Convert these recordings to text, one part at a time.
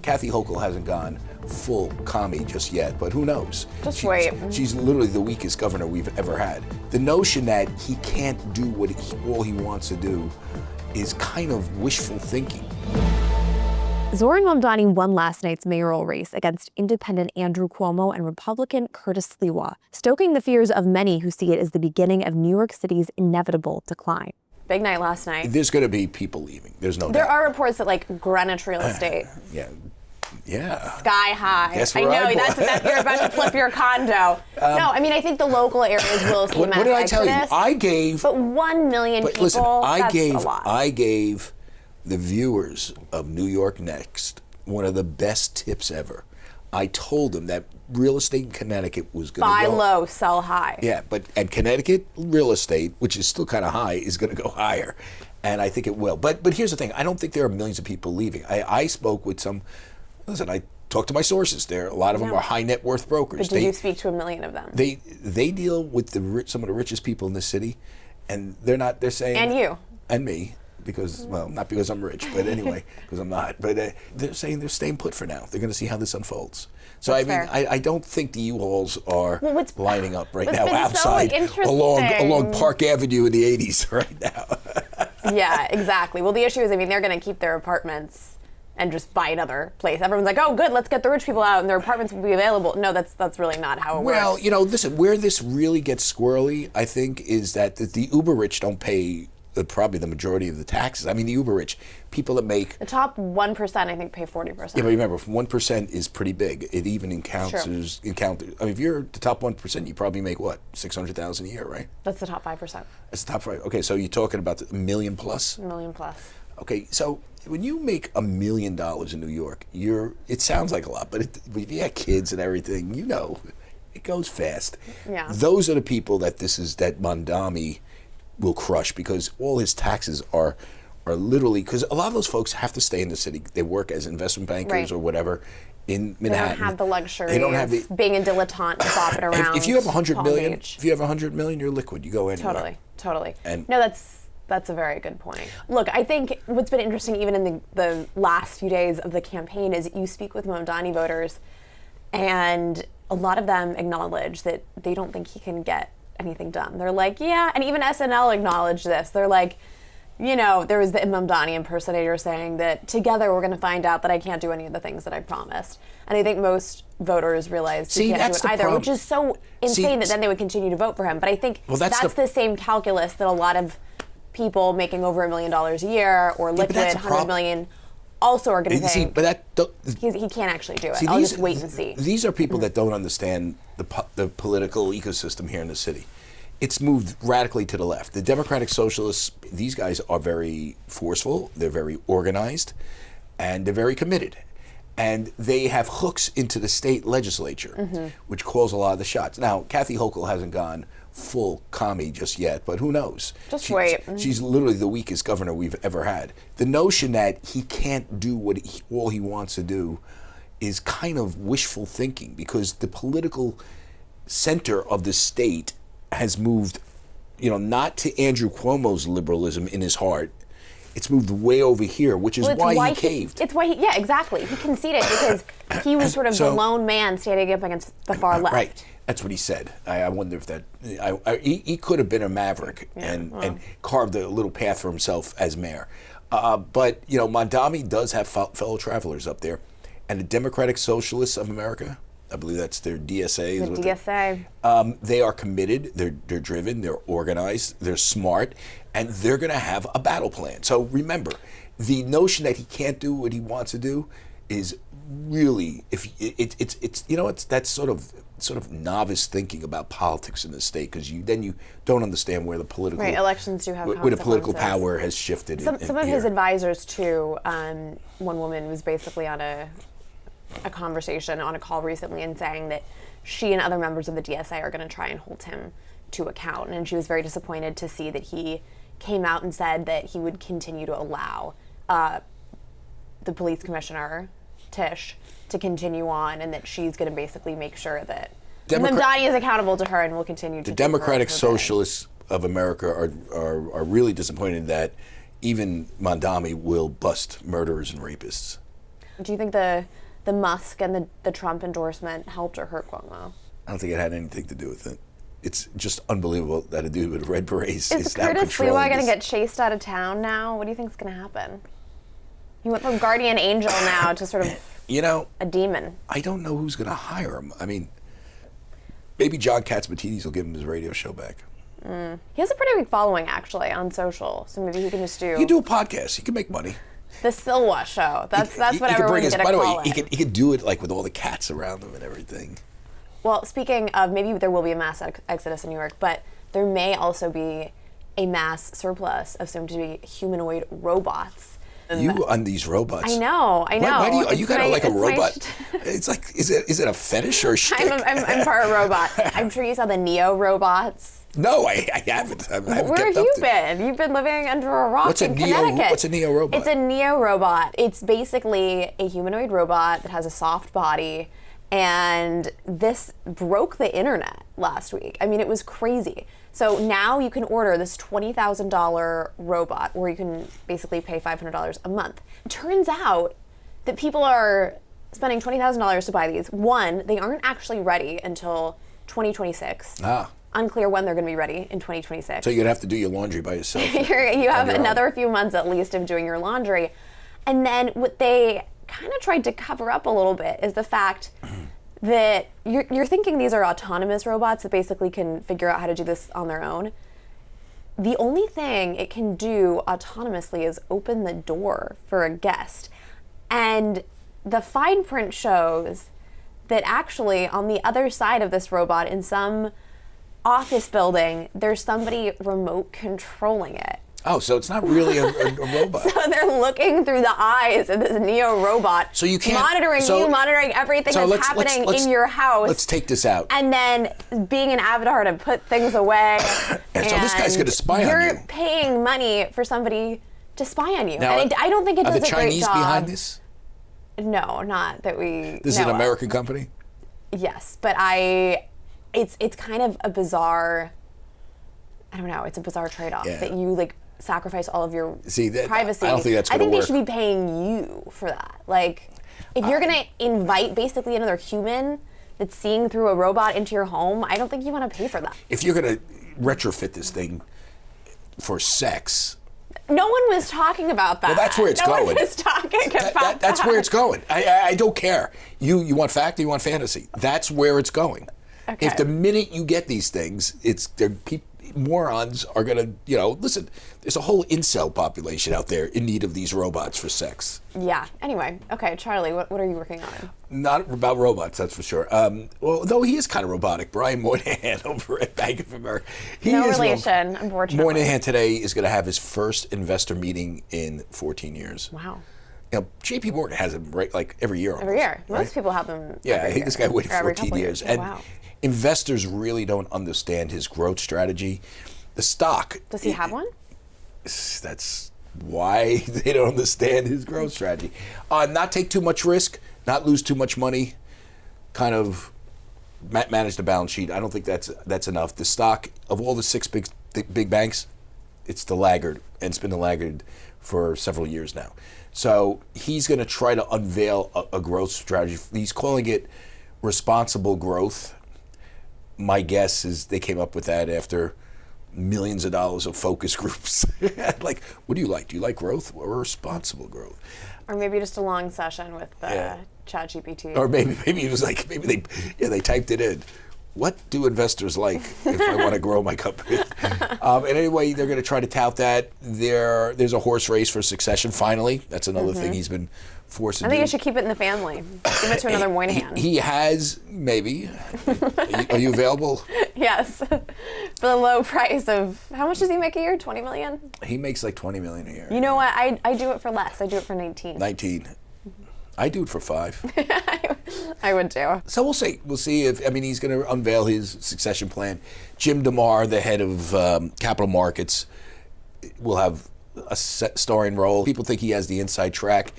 Kathy Hochul hasn't gone full commie just yet, but who knows? Just wait. She's literally the weakest governor we've ever had. The notion that he can't do all he wants to do is kind of wishful thinking. Zohran Mamdani won last night's mayoral race against independent Andrew Cuomo and Republican Curtis Sliwa, stoking the fears of many who see it as the beginning of New York City's inevitable decline. Big night last night. There's going to be people leaving. There's no doubt. There are reports that like Greenwich real estate. Yeah. Sky high. Guess I where know I that you're about to flip your condo. No, I mean I think the local areas will see mass What did I tell you? exodus, I gave. But 1 million people. Listen, That's a lot. I gave the viewers of NYNext one of the best tips ever. I told them that real estate in Connecticut was going to buy go low, sell high. Yeah, but at Connecticut real estate, which is still kind of high, is going to go higher, and I think it will. But here's the thing: I don't think there are millions of people leaving. I spoke with some. Listen, I talked to my sources. There, a lot of them are high net worth brokers. But did you speak to 1 million of them? They deal with some of the richest people in the city, and they're not. They're saying and you and me. Because, well, not because I'm rich, but anyway, because I'm not. But they're saying they're staying put for now. They're going to see how this unfolds. So, That's I don't think the U-Hauls are lining up right now been outside so along Park Avenue in the 80s right now. Yeah, exactly. Well, the issue is, I mean, they're going to keep their apartments and just buy another place. Everyone's like, oh, good, let's get the rich people out and their apartments will be available. No, that's really not how it works. Well, listen, where this really gets squirrely, I think, is that the uber rich don't pay probably the majority of the taxes. I mean, the uber rich, people that make... The top 1%, I think, pay 40%. Yeah, but remember, 1% is pretty big. It even encounters... I mean, if you're the top 1%, you probably make, what, $600,000 a year, right? That's the top 5%. That's the top 5. Okay, so you're talking about $1 million plus? $1 million plus. Okay, so when you make $1 million in New York, it sounds like a lot, but if you have kids and everything, it goes fast. Yeah. Those are the people that Mamdami will crush, because all his taxes are literally, because a lot of those folks have to stay in the city. They work as investment bankers or whatever in Mynahan. They don't have the luxury of being a dilettante and bopping around. If you have $100 million, Beach. if you have $100 million, you're liquid. You go anywhere. Totally. And no, that's a very good point. Look, I think what's been interesting even in the last few days of the campaign is you speak with Mamdani voters, and a lot of them acknowledge that they don't think he can get anything done. They're like, yeah, and even SNL acknowledged this. They're like, there was the Mamdani impersonator saying that together we're going to find out that I can't do any of the things that I promised. And I think most voters realize he can't do it either, which is so insane that then they would continue to vote for him. But I think that's the same calculus that a lot of people making over $1 million a year or liquid $100 million also are going to think he can't actually do it. I'll just wait and see. These are people that don't understand the political ecosystem here in the city. It's moved radically to the left. The Democratic Socialists, these guys are very forceful, they're very organized, and they're very committed. And they have hooks into the state legislature, which calls a lot of the shots. Now, Kathy Hochul hasn't gone full commie just yet, but who knows? Just wait. She's literally the weakest governor we've ever had. The notion that he can't do all he wants to do is kind of wishful thinking, because the political center of the state has moved, not to Andrew Cuomo's liberalism in his heart. It's moved way over here, which is why he caved. It's why yeah, exactly. He conceded because he was sort of the lone man standing up against the far left. Right. That's what he said. I wonder if that... he could have been a maverick and carved a little path for himself as mayor. But, Mamdami does have fellow travelers up there. And the Democratic Socialists of America, I believe that's their DSA. The DSA. They are committed, they're driven, they're organized, they're smart, and they're going to have a battle plan. So remember, the notion that he can't do what he wants to do is really, that's sort of novice thinking about politics in the state, because you don't understand where the political elections do have where the political power has shifted. Some of his advisors too. One woman was basically on a conversation on a call recently and saying that she and other members of the DSA are going to try and hold him to account, and she was very disappointed to see that he came out and said that he would continue to allow the police commissioner Tisch to continue on, and that she's going to basically make sure that Mamdani is accountable to her and will continue to. The Democratic Socialists of America are really disappointed that even Mamdami will bust murderers and rapists. Do you think the Musk and the Trump endorsement helped or hurt Cuomo? I don't think it had anything to do with it. It's just unbelievable that a dude with red berets is now Curtis controlling Sliwa going to this. get chased out of town now? What do you think is going to happen? He went from guardian angel now to sort of a demon. I don't know who's going to hire him. I mean, maybe John Katzmatidis will give him his radio show back. He has a pretty big following, actually, on social. So maybe he can just do... He can do a podcast. He can make money. The Sliwa Show. That's what everyone's going to call it. He could do it like with all the cats around him and everything. Well, speaking of, maybe there will be a mass exodus in New York, but there may also be a mass surplus of soon-to-be humanoid robots. You on these robots? I know. Why do you kind of like a robot? It's like, is it a fetish or a shtick? I'm part robot. I'm sure you saw the Neo robots. No, I haven't. I haven't Where kept have you up been? You've been living under a rock in Connecticut. What's a Neo robot? It's a Neo robot. It's basically a humanoid robot that has a soft body, and this broke the internet last week. I mean, it was crazy. So now you can order this $20,000 robot, or you can basically pay $500 a month. It turns out that people are spending $20,000 to buy these. One, they aren't actually ready until 2026. Unclear when they're going to be ready in 2026. So you're going to have to do your laundry by yourself. You have another few months at least of doing your laundry. And then what they kind of tried to cover up a little bit is the fact that you're thinking these are autonomous robots that basically can figure out how to do this on their own. The only thing it can do autonomously is open the door for a guest. And the fine print shows that actually on the other side of this robot, in some office building, there's somebody remote controlling it. Oh, so it's not really a robot. So they're looking through the eyes of this Neo robot, so you can't, monitoring everything that's happening in your house. Let's take this out. And then being an avatar to put things away. And so this guy's going to spy on you. You're paying money for somebody to spy on you. Now, and I don't think it does a great job. Are the Chinese behind this? No, not that we This is an American company? Yes, but it's kind of a bizarre, I don't know, it's a bizarre trade-off that you sacrifice all of your privacy. I don't think that's going to work. I think they should be paying you for that. Like, if you're going to invite basically another human that's seeing through a robot into your home, I don't think you want to pay for that. If you're going to retrofit this thing for sex... No one was talking about that. Well, that's where it's going. No one was talking about that. That's where it's going. I don't care. You want fact or you want fantasy. That's where it's going. Okay. If the minute you get these things, morons are going to, listen, there's a whole incel population out there in need of these robots for sex. Yeah. Anyway, okay, Charlie, what are you working on? Not about robots, that's for sure. Well, though he is kind of robotic. Brian Mynahan over at Bank of America. No relation, unfortunately. Mynahan today is going to have his first investor meeting in 14 years. Wow. JP Morgan has them every year. Every year. Right? Most people have them. Yeah, I think this guy waited 14 years. Oh, and wow. Investors really don't understand his growth strategy. The stock. Does he have one? That's why they don't understand his growth strategy. Not take too much risk, not lose too much money, kind of manage the balance sheet. I don't think that's enough. The stock of all the six big banks, it's the laggard, and it's been the laggard for several years now. So he's going to try to unveil a growth strategy. He's calling it responsible growth. My guess is they came up with that after millions of dollars of focus groups. Like, what do you like? Do you like growth or responsible growth? Or maybe just a long session with ChatGPT. Or maybe it was like, they typed it in. What do investors like if I want to grow my company? And anyway, they're going to try to tout that. There's a horse race for succession, finally. That's another thing he's been forced to do. I think you should keep it in the family. Give it to another Mynahan. He has, maybe. Are you available? Yes. For the low price of, how much does he make a year? 20 million? He makes like 20 million a year. You know what? I do it for less. I do it for 19. 19. I do it for 5. I would too. So we'll see. We'll see if, he's going to unveil his succession plan. Jim DeMar, the head of capital markets, will have a starring role. People think he has the inside track.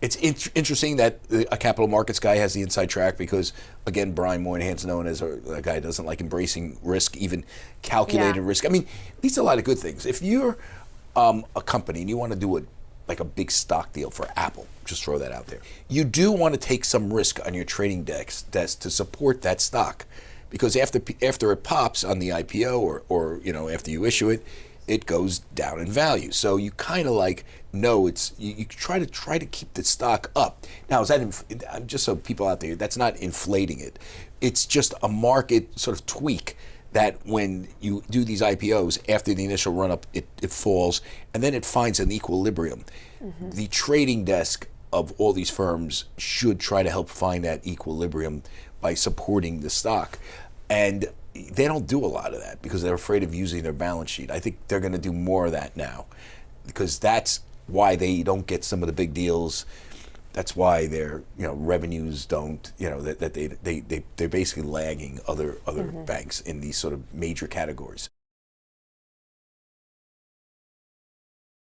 It's interesting that a capital markets guy has the inside track because, again, Brian Moynihan's known as a guy who doesn't like embracing risk, even calculated risk. These are a lot of good things. If you're a company and you want to do like a big stock deal for Apple. Just throw that out there. You do want to take some risk on your trading desk to support that stock, because after it pops on the IPO or after you issue it, it goes down in value. So you kind of like know you try to keep the stock up. Now, is that just so people out there, that's not inflating it. It's just a market sort of tweak that when you do these IPOs, after the initial run up, it falls and then it finds an equilibrium. Mm-hmm. The trading desk of all these firms should try to help find that equilibrium by supporting the stock. And they don't do a lot of that because they're afraid of using their balance sheet. I think they're going to do more of that now, because that's why they don't get some of the big deals. That's why their revenues don't that they're basically lagging other banks in these sort of major categories.